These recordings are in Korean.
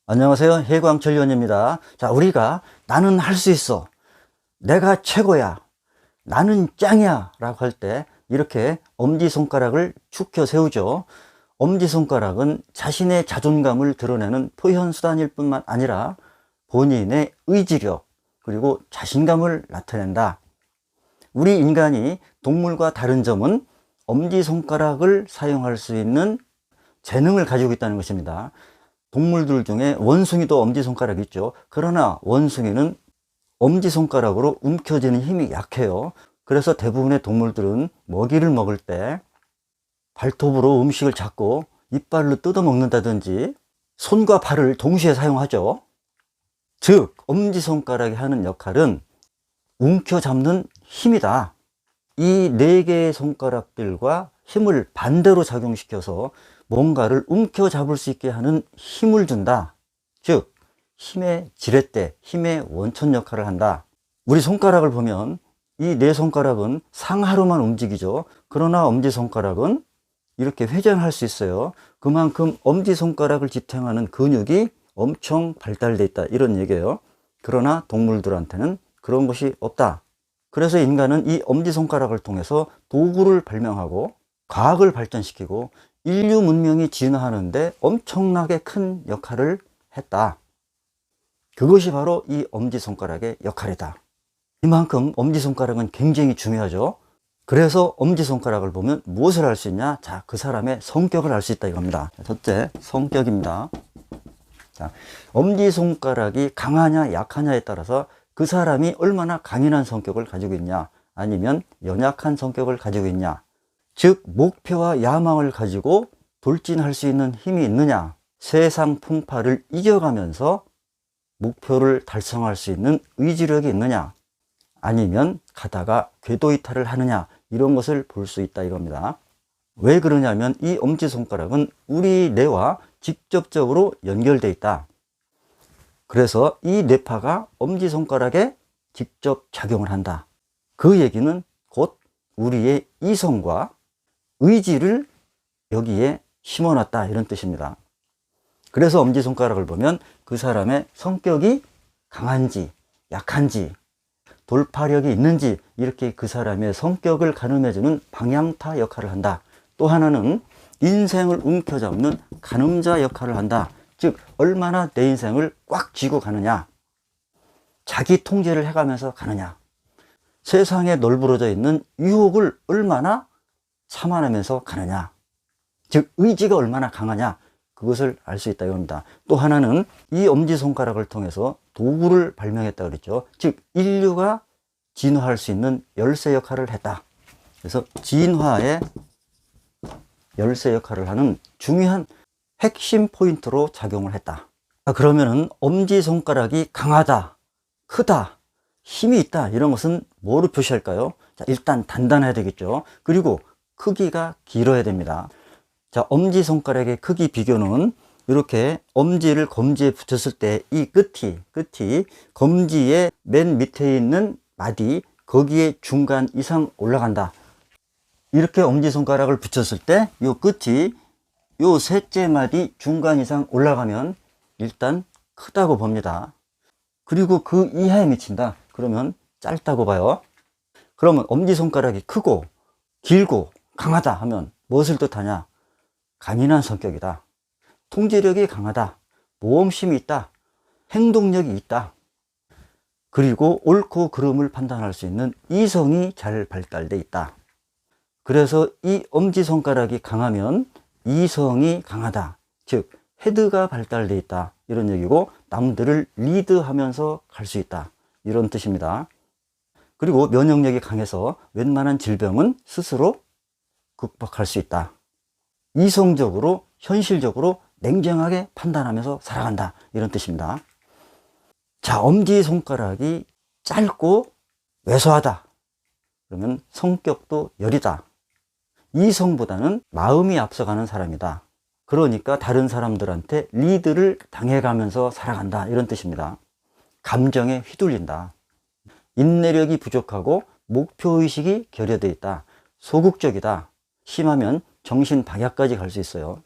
안녕하세요. 해광철 의원입니다. 자, 우리가 나는 할 수 있어, 내가 최고야, 나는 짱이야 라고 할 때 이렇게 엄지손가락을 축혀 세우죠. 엄지손가락은 자신의 자존감을 드러내는 표현수단일 뿐만 아니라 본인의 의지력 그리고 자신감을 나타낸다. 우리 인간이 동물과 다른 점은 엄지손가락을 사용할 수 있는 재능을 가지고 있다는 것입니다. 동물들 중에 원숭이도 엄지손가락이 있죠. 그러나 원숭이는 엄지손가락으로 움켜쥐는 힘이 약해요. 그래서 대부분의 동물들은 먹이를 먹을 때 발톱으로 음식을 잡고 이빨로 뜯어 먹는다든지 손과 발을 동시에 사용하죠. 즉 엄지손가락이 하는 역할은 움켜잡는 힘이다. 이 4개의 손가락들과 힘을 반대로 작용시켜서 뭔가를 움켜잡을 수 있게 하는 힘을 준다. 즉 힘의 지렛대, 힘의 원천 역할을 한다. 우리 손가락을 보면 이 4손가락은 상하로만 움직이죠. 그러나 엄지손가락은 이렇게 회전할 수 있어요. 그만큼 엄지손가락을 지탱하는 근육이 엄청 발달되어 있다, 이런 얘기예요. 그러나 동물들한테는 그런 것이 없다. 그래서 인간은 이 엄지손가락을 통해서 도구를 발명하고 과학을 발전시키고 인류 문명이 진화하는데 엄청나게 큰 역할을 했다. 그것이 바로 이 엄지손가락의 역할이다. 이만큼 엄지손가락은 굉장히 중요하죠. 그래서 엄지손가락을 보면 무엇을 알 수 있냐? 자, 그 사람의 성격을 알 수 있다 이겁니다. 첫째, 성격입니다. 자, 엄지손가락이 강하냐 약하냐에 따라서 그 사람이 얼마나 강인한 성격을 가지고 있냐, 아니면 연약한 성격을 가지고 있냐, 즉 목표와 야망을 가지고 돌진할 수 있는 힘이 있느냐, 세상 풍파를 이겨가면서 목표를 달성할 수 있는 의지력이 있느냐, 아니면 가다가 궤도 이탈을 하느냐, 이런 것을 볼 수 있다 이겁니다. 왜 그러냐면 이 엄지손가락은 우리 뇌와 직접적으로 연결되어 있다. 그래서 이 뇌파가 엄지손가락에 직접 작용을 한다. 그 얘기는 곧 우리의 이성과 의지를 여기에 심어놨다, 이런 뜻입니다. 그래서 엄지손가락을 보면 그 사람의 성격이 강한지 약한지 돌파력이 있는지 이렇게 그 사람의 성격을 가늠해주는 방향타 역할을 한다. 또 하나는 인생을 움켜잡는 가늠자 역할을 한다. 즉 얼마나 내 인생을 꽉 쥐고 가느냐, 자기 통제를 해가면서 가느냐, 세상에 널브러져 있는 유혹을 얼마나 참아내면서 가느냐, 즉 의지가 얼마나 강하냐, 그것을 알 수 있다 이겁니다. 또 하나는 이 엄지손가락을 통해서 도구를 발명했다 그랬죠. 즉 인류가 진화할 수 있는 열쇠 역할을 했다. 그래서 진화의 열쇠 역할을 하는 중요한 핵심 포인트로 작용을 했다. 그러면은 엄지손가락이 강하다, 크다, 힘이 있다, 이런 것은 뭐로 표시할까요? 자, 일단 단단해야 되겠죠. 그리고 크기가 길어야 됩니다. 자, 엄지손가락의 크기 비교는 이렇게 엄지를 검지에 붙였을 때 이 끝이 검지의 맨 밑에 있는 마디, 거기에 중간 이상 올라간다. 이렇게 엄지손가락을 붙였을 때 이 끝이 요 셋째 마디 중간 이상 올라가면 일단 크다고 봅니다. 그리고 그 이하에 미친다 그러면 짧다고 봐요. 그러면 엄지손가락이 크고 길고 강하다 하면 무엇을 뜻하냐? 강인한 성격이다, 통제력이 강하다, 모험심이 있다, 행동력이 있다, 그리고 옳고 그름을 판단할 수 있는 이성이 잘 발달되어 있다. 그래서 이 엄지손가락이 강하면 이성이 강하다, 즉 헤드가 발달되어 있다, 이런 얘기고 남들을 리드하면서 갈 수 있다, 이런 뜻입니다. 그리고 면역력이 강해서 웬만한 질병은 스스로 극복할 수 있다. 이성적으로 현실적으로 냉정하게 판단하면서 살아간다, 이런 뜻입니다. 자, 엄지손가락이 짧고 왜소하다 그러면 성격도 여리다, 이성보다는 마음이 앞서가는 사람이다, 그러니까 다른 사람들한테 리드를 당해가면서 살아간다, 이런 뜻입니다. 감정에 휘둘린다, 인내력이 부족하고 목표의식이 결여되어 있다. 소극적이다. 심하면 정신박약까지 갈 수 있어요.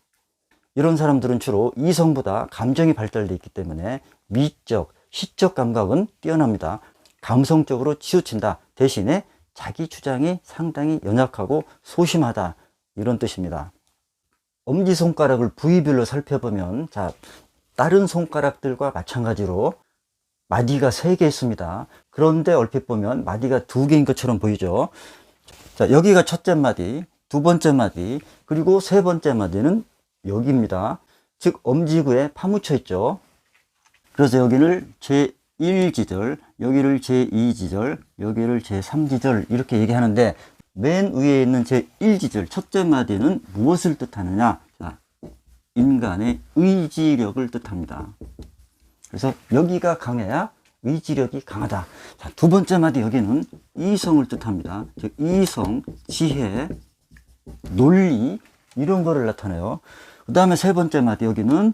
이런 사람들은 주로 이성보다 감정이 발달되어 있기 때문에 미적, 시적 감각은 뛰어납니다. 감성적으로 치우친다. 대신에 자기 주장이 상당히 연약하고 소심하다. 이런 뜻입니다. 엄지손가락을 부위별로 살펴보면, 자, 다른 손가락들과 마찬가지로 마디가 3개 있습니다. 그런데 얼핏 보면 마디가 2개인 것처럼 보이죠. 자, 여기가 첫째 마디, 두 번째 마디, 그리고 세 번째 마디는 여기입니다. 즉 엄지구에 파묻혀 있죠. 그래서 여기를 제1지절, 여기를 제2지절, 여기를 제3지절 이렇게 얘기하는데, 맨 위에 있는 제1지절 첫째 마디는 무엇을 뜻하느냐? 자, 인간의 의지력을 뜻합니다. 그래서 여기가 강해야 의지력이 강하다. 자, 두 번째 마디 여기는 이성을 뜻합니다. 즉 이성, 지혜, 논리 이런 거를 나타내요. 그 다음에 세 번째 마디 여기는,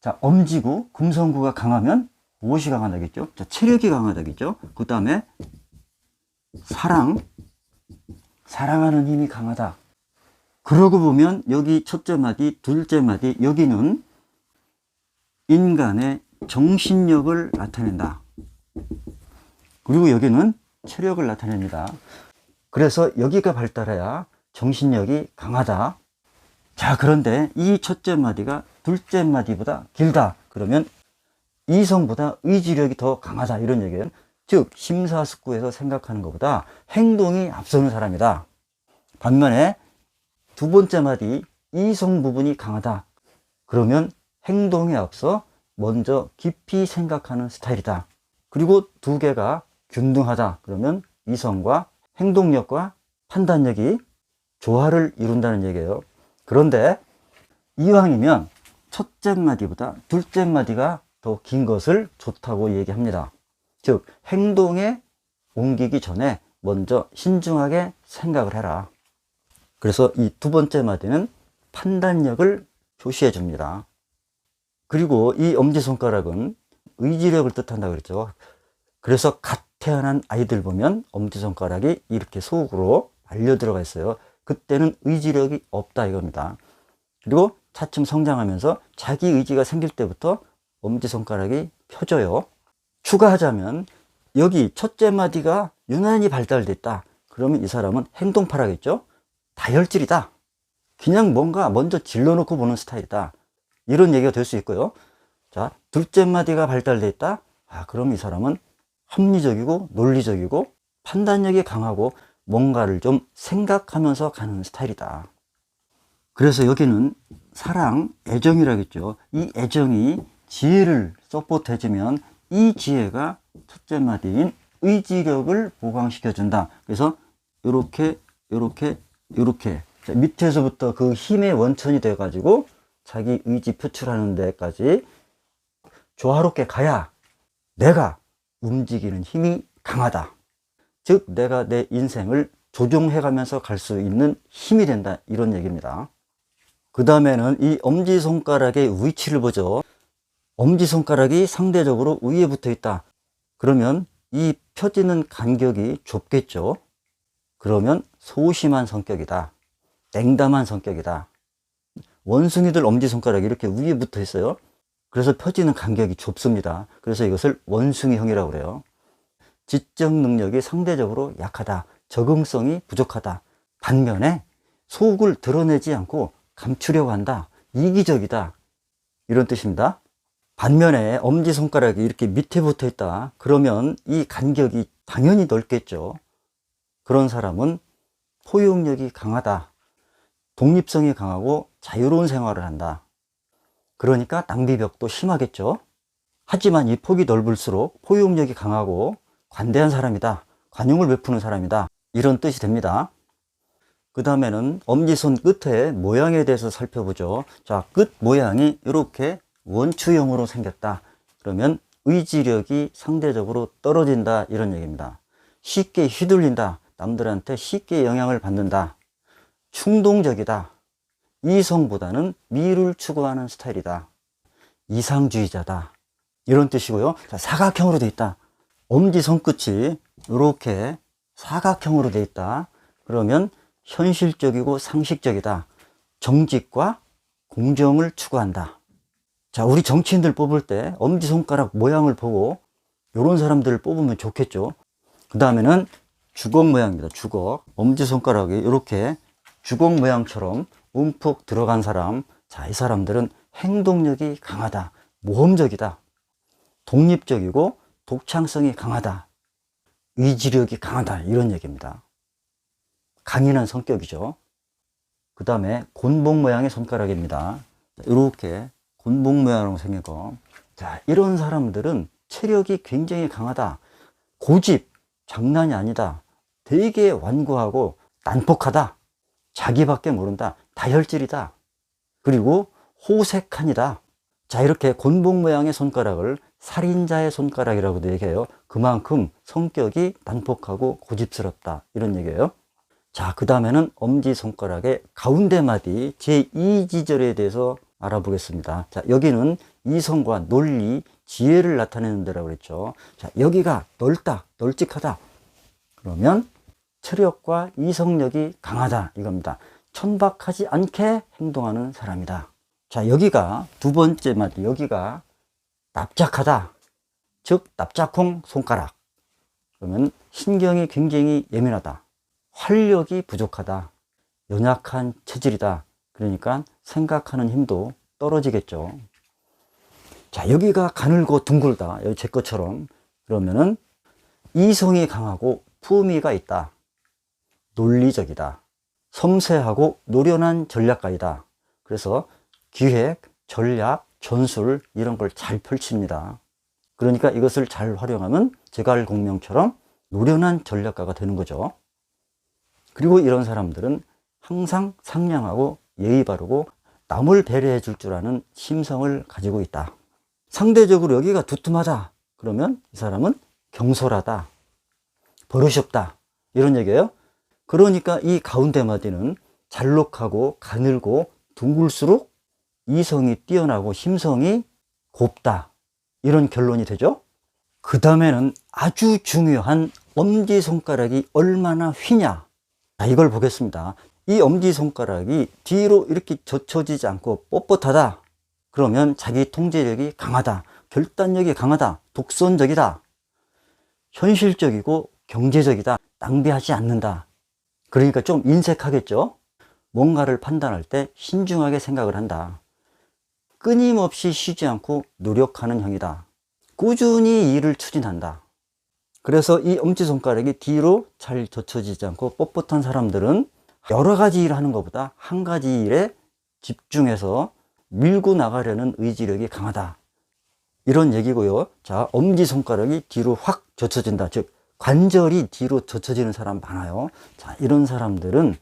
자, 엄지구, 금성구가 강하면 무엇이 강하다겠죠? 자, 체력이 강하다겠죠? 그 다음에 사랑하는 힘이 강하다. 그러고 보면 여기 첫째 마디, 둘째 마디 여기는 인간의 정신력을 나타낸다. 그리고 여기는 체력을 나타냅니다. 그래서 여기가 발달해야 정신력이 강하다. 자, 그런데 이 첫째 마디가 둘째 마디보다 길다. 그러면 이성보다 의지력이 더 강하다. 이런 얘기예요. 즉 심사숙고해서 생각하는 것보다 행동이 앞서는 사람이다. 반면에 두 번째 마디 이성 부분이 강하다. 그러면 행동에 앞서 먼저 깊이 생각하는 스타일이다. 그리고 두 개가 균등하다. 그러면 이성과 행동력과 판단력이 조화를 이룬다는 얘기예요. 그런데 이왕이면 첫째 마디보다 둘째 마디가 더 긴 것을 좋다고 얘기합니다. 즉 행동에 옮기기 전에 먼저 신중하게 생각을 해라. 그래서 이 두 번째 마디는 판단력을 표시해 줍니다. 그리고 이 엄지손가락은 의지력을 뜻한다고 그랬죠. 그래서 갓 태어난 아이들 보면 엄지손가락이 이렇게 속으로 말려 들어가 있어요. 그때는 의지력이 없다 이겁니다. 그리고 차츰 성장하면서 자기 의지가 생길 때부터 엄지손가락이 펴져요. 추가하자면 여기 첫째 마디가 유난히 발달됐다. 그러면 이 사람은 행동파라겠죠. 다혈질이다. 그냥 뭔가 먼저 질러놓고 보는 스타일이다. 이런 얘기가 될 수 있고요. 자, 둘째 마디가 발달돼 있다. 그럼 이 사람은 합리적이고 논리적이고 판단력이 강하고 뭔가를 좀 생각하면서 가는 스타일이다. 그래서 여기는 사랑, 애정이라겠죠. 이 애정이 지혜를 서포트해주면 이 지혜가 첫째 마디인 의지력을 보강시켜준다. 그래서 이렇게 밑에서부터 그 힘의 원천이 돼가지고 자기 의지 표출하는 데까지 조화롭게 가야 내가 움직이는 힘이 강하다. 즉 내가 내 인생을 조종해가면서 갈 수 있는 힘이 된다. 이런 얘기입니다. 그 다음에는 이 엄지손가락의 위치를 보죠. 엄지손가락이 상대적으로 위에 붙어 있다. 그러면 이 펴지는 간격이 좁겠죠. 그러면 소심한 성격이다. 냉담한 성격이다. 원숭이들 엄지손가락이 이렇게 위에 붙어 있어요. 그래서 펴지는 간격이 좁습니다. 그래서 이것을 원숭이형이라고 그래요. 지적 능력이 상대적으로 약하다. 적응성이 부족하다. 반면에 속을 드러내지 않고 감추려고 한다. 이기적이다. 이런 뜻입니다. 반면에 엄지손가락이 이렇게 밑에 붙어 있다. 그러면 이 간격이 당연히 넓겠죠. 그런 사람은 포용력이 강하다. 독립성이 강하고 자유로운 생활을 한다. 그러니까 낭비벽도 심하겠죠. 하지만 이 폭이 넓을수록 포용력이 강하고 관대한 사람이다. 관용을 베푸는 사람이다. 이런 뜻이 됩니다. 그 다음에는 엄지손 끝의 모양에 대해서 살펴보죠. 자, 끝 모양이 이렇게 원추형으로 생겼다. 그러면 의지력이 상대적으로 떨어진다. 이런 얘기입니다. 쉽게 휘둘린다. 남들한테 쉽게 영향을 받는다. 충동적이다. 이성보다는 미를 추구하는 스타일이다. 이상주의자다. 이런 뜻이고요. 자, 사각형으로 되어 있다. 엄지 손끝이 이렇게 사각형으로 되어 있다. 그러면 현실적이고 상식적이다. 정직과 공정을 추구한다. 자, 우리 정치인들 뽑을 때 엄지손가락 모양을 보고 이런 사람들을 뽑으면 좋겠죠. 그 다음에는 주걱 모양입니다. 주걱. 엄지손가락이 이렇게 주걱 모양처럼 움푹 들어간 사람. 자, 이 사람들은 행동력이 강하다. 모험적이다. 독립적이고 독창성이 강하다. 의지력이 강하다. 이런 얘기입니다. 강인한 성격이죠. 그 다음에 곤봉 모양의 손가락입니다. 이렇게 곤봉 모양으로 생긴 거. 자, 이런 사람들은 체력이 굉장히 강하다. 고집, 장난이 아니다. 되게 완고하고 난폭하다. 자기밖에 모른다. 다혈질이다. 그리고 호색한이다. 자, 이렇게 곤봉 모양의 손가락을 살인자의 손가락이라고도 얘기해요. 그만큼 성격이 난폭하고 고집스럽다. 이런 얘기예요. 자, 그 다음에는 엄지손가락의 가운데 마디 제2지절에 대해서 알아보겠습니다. 자, 여기는 이성과 논리, 지혜를 나타내는 데라고 그랬죠. 자, 여기가 넓다, 널찍하다. 그러면 체력과 이성력이 강하다. 이겁니다. 천박하지 않게 행동하는 사람이다. 자, 여기가 두 번째 마디, 여기가 납작하다. 즉, 납작콩 손가락. 그러면 신경이 굉장히 예민하다. 활력이 부족하다. 연약한 체질이다. 그러니까 생각하는 힘도 떨어지겠죠. 자, 여기가 가늘고 둥글다. 여기 제 것처럼. 그러면은 이성이 강하고 품위가 있다. 논리적이다. 섬세하고 노련한 전략가이다. 그래서 기획, 전략, 전술 이런 걸 잘 펼칩니다. 그러니까 이것을 잘 활용하면 제갈공명처럼 노련한 전략가가 되는 거죠. 그리고 이런 사람들은 항상 상냥하고 예의 바르고 남을 배려해 줄 줄 아는 심성을 가지고 있다. 상대적으로 여기가 두툼하다. 그러면 이 사람은 경솔하다. 버릇이 없다. 이런 얘기예요. 그러니까 이 가운데 마디는 잘록하고 가늘고 둥글수록 이성이 뛰어나고 심성이 곱다. 이런 결론이 되죠. 그 다음에는 아주 중요한 엄지손가락이 얼마나 휘냐. 자, 이걸 보겠습니다. 이 엄지손가락이 뒤로 이렇게 젖혀지지 않고 뻣뻣하다. 그러면 자기 통제력이 강하다. 결단력이 강하다. 독선적이다. 현실적이고 경제적이다. 낭비하지 않는다. 그러니까 좀 인색하겠죠. 뭔가를 판단할 때 신중하게 생각을 한다. 끊임없이 쉬지 않고 노력하는 형이다. 꾸준히 일을 추진한다. 그래서 이 엄지손가락이 뒤로 잘 젖혀지지 않고 뻣뻣한 사람들은 여러 가지 일을 하는 것보다 한 가지 일에 집중해서 밀고 나가려는 의지력이 강하다. 이런 얘기고요. 자, 엄지손가락이 뒤로 확 젖혀진다. 즉, 관절이 뒤로 젖혀지는 사람 많아요. 자, 이런 사람들은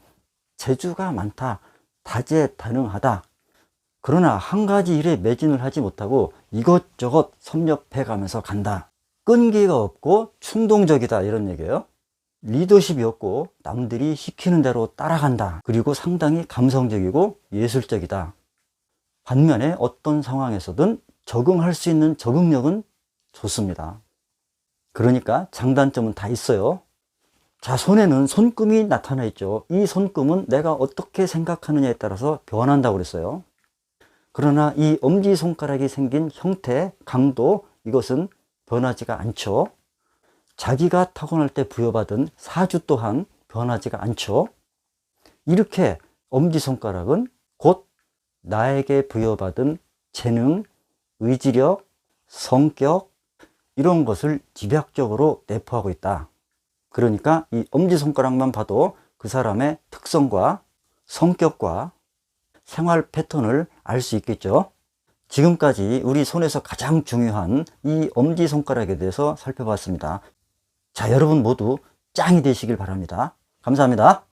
재주가 많다. 다재다능하다. 그러나 한 가지 일에 매진을 하지 못하고 이것저것 섭렵해 가면서 간다. 끈기가 없고 충동적이다. 이런 얘기예요. 리더십이 없고 남들이 시키는 대로 따라간다. 그리고 상당히 감성적이고 예술적이다. 반면에 어떤 상황에서든 적응할 수 있는 적응력은 좋습니다. 그러니까 장단점은 다 있어요. 자, 손에는 손금이 나타나 있죠. 이 손금은 내가 어떻게 생각하느냐에 따라서 변한다고 그랬어요. 그러나 이 엄지손가락이 생긴 형태, 강도, 이것은 변하지가 않죠. 자기가 타고날 때 부여받은 사주 또한 변하지가 않죠. 이렇게 엄지손가락은 곧 나에게 부여받은 재능, 의지력, 성격 이런 것을 집약적으로 내포하고 있다. 그러니까 이 엄지손가락만 봐도 그 사람의 특성과 성격과 생활 패턴을 알 수 있겠죠. 지금까지 우리 손에서 가장 중요한 이 엄지손가락에 대해서 살펴봤습니다. 자, 여러분 모두 짱이 되시길 바랍니다. 감사합니다.